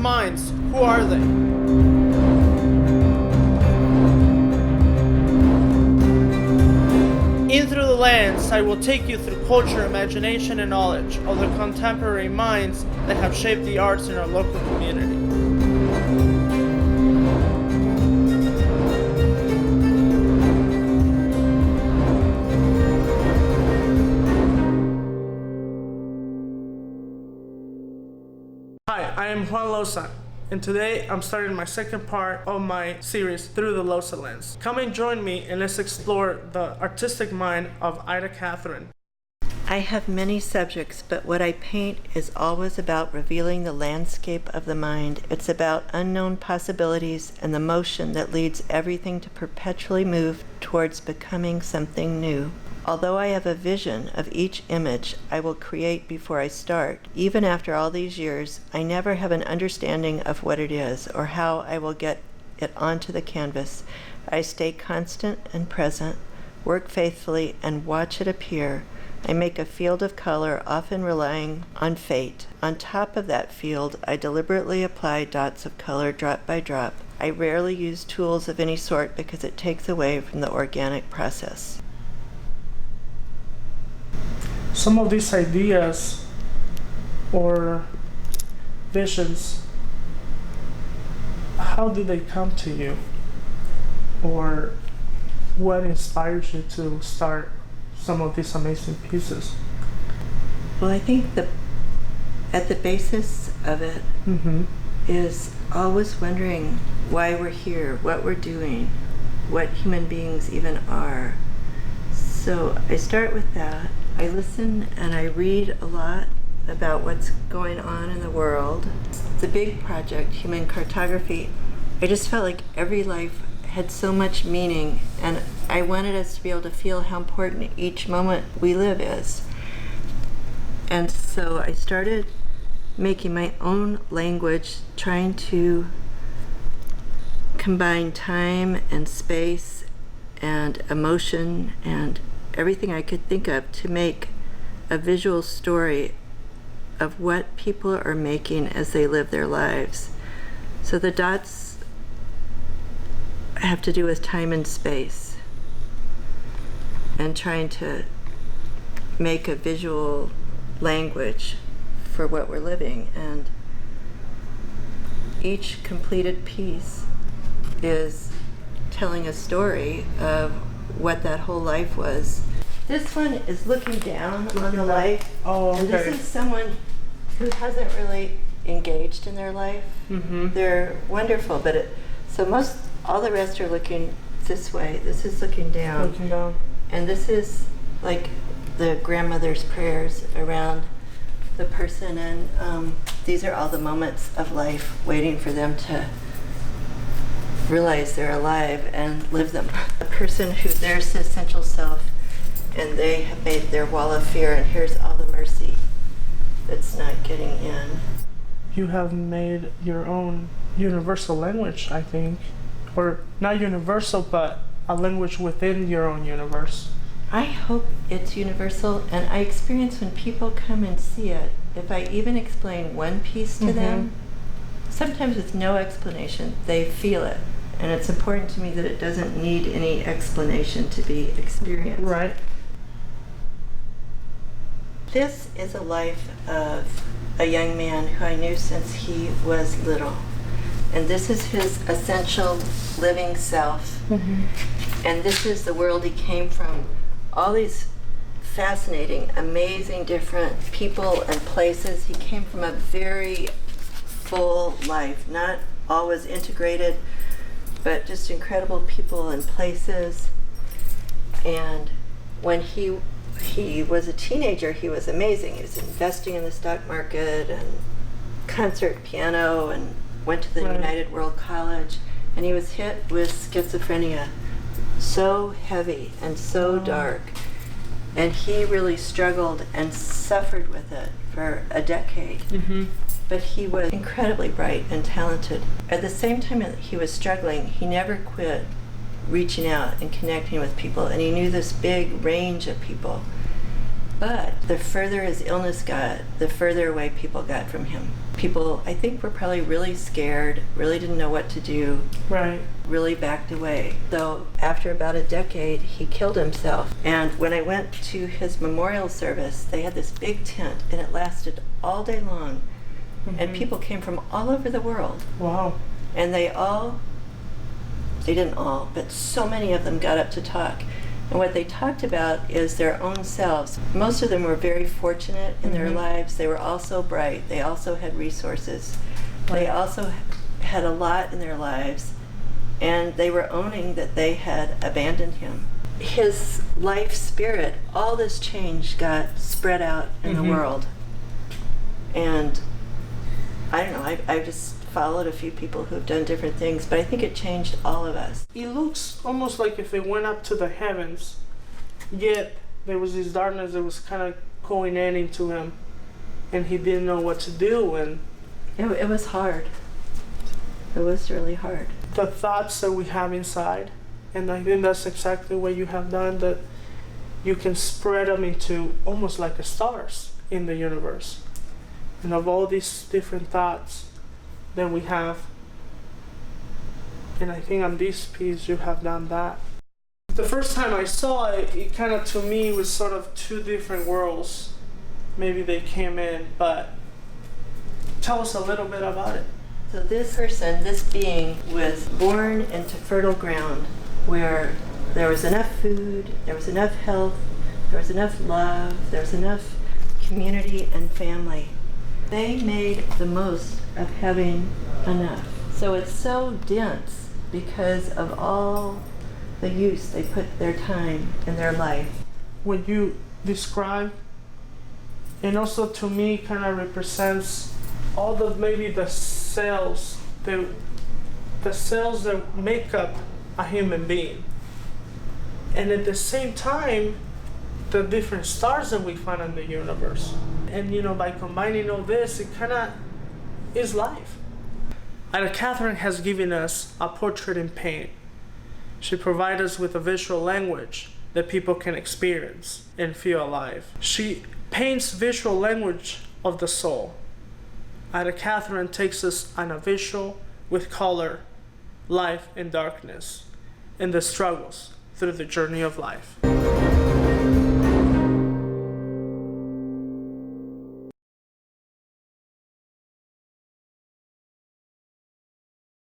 minds, who are they? In through the lens, I will take you through culture, imagination, and knowledge of the contemporary minds that have shaped the arts in our local community. Hi, I am Juan Loza, and today I'm starting my second part of my series Through the Loza Lens. Come and join me and let's explore the artistic mind of Idakatherine. I have many subjects, but what I paint is always about revealing the landscape of the mind. It's about unknown possibilities and the motion that leads everything to perpetually move towards becoming something new. Although I have a vision of each image I will create before I start, even after all these years, I never have an understanding of what it is or how I will get it onto the canvas. I stay constant and present, work faithfully, and watch it appear. I make a field of color, often relying on fate. On top of that field, I deliberately apply dots of color drop by drop. I rarely use tools of any sort because it takes away from the organic process. Some of these ideas or visions, how did they come to you? Or what inspired you to start some of these amazing pieces? Well, I think at the basis of it is always wondering why we're here, what we're doing, what human beings even are. So I start with that. I listen and I read a lot about what's going on in the world. The big project, human cartography, I just felt like every life had so much meaning, and I wanted us to be able to feel how important each moment we live is. And so I started making my own language, trying to combine time and space and emotion and everything I could think of to make a visual story of what people are making as they live their lives. So the dots have to do with time and space and trying to make a visual language for what we're living. And each completed piece is telling a story of what that whole life was. This one is looking down on the life. Oh, okay. And this is someone who hasn't really engaged in their life. They're wonderful, but all the rest are looking this way. This is looking down. Looking down. And this is like the grandmother's prayers around the person, and these are all the moments of life waiting for them to realize they're alive and live them. A person who there's the essential self and they have made their wall of fear, and here's all the mercy that's not getting in. You have made your own universal language, I think. Or not universal, but a language within your own universe. I hope it's universal, and I experience when people come and see it, if I even explain one piece to them, sometimes with no explanation, they feel it. And it's important to me that it doesn't need any explanation to be experienced. Right. This is a life of a young man who I knew since he was little. And this is his essential living self. And this is the world he came from. All these fascinating, amazing, different people and places. He came from a very full life, not always integrated, but just incredible people and places. And when he was a teenager, he was amazing. He was investing in the stock market and concert piano, and went to the United World College. And he was hit with schizophrenia, so heavy and so dark. And he really struggled and suffered with it for a decade. But he was incredibly bright and talented. At the same time that he was struggling, he never quit reaching out and connecting with people. And he knew this big range of people. But the further his illness got, the further away people got from him. People, I think, were probably really scared, really didn't know what to do, Right. really backed away. So after about a decade, he killed himself. And when I went to his memorial service, they had this big tent, and it lasted all day long. And people came from all over the world. Wow. And they didn't all, but so many of them got up to talk. And what they talked about is their own selves. Most of them were very fortunate in their lives. They were also bright. They also had resources. They also had a lot in their lives. And they were owning that they had abandoned him. His life spirit, all this change got spread out in the world. And I don't know, I just followed a few people who've done different things, but I think it changed all of us. It looks almost like if they went up to the heavens, yet there was this darkness that was kind of going in into him, and he didn't know what to do. And it was hard. It was really hard. the thoughts that we have inside, and I think that's exactly what you have done, that you can spread them into almost like the stars in the universe. And of all these different thoughts that we have, and I think on this piece you have done that. The first time I saw it, it kind of to me was sort of two different worlds. Maybe they came in, but tell us a little bit about it. So this person, this being, was born into fertile ground where there was enough food, there was enough health, there was enough love, there was enough community and family. They made the most of having enough. So it's so dense because of all the use they put their time and their life. What you describe, and also to me kind of represents all the maybe the cells, the cells that make up a human being. And at the same time, the different stars that we find in the universe. And you know, by combining all this, it kind of is life. Idakatherine has given us a portrait in paint. She provides us with a visual language that people can experience and feel alive. She paints visual language of the soul. Idakatherine takes us on a visual with color, life and darkness, and the struggles through the journey of life.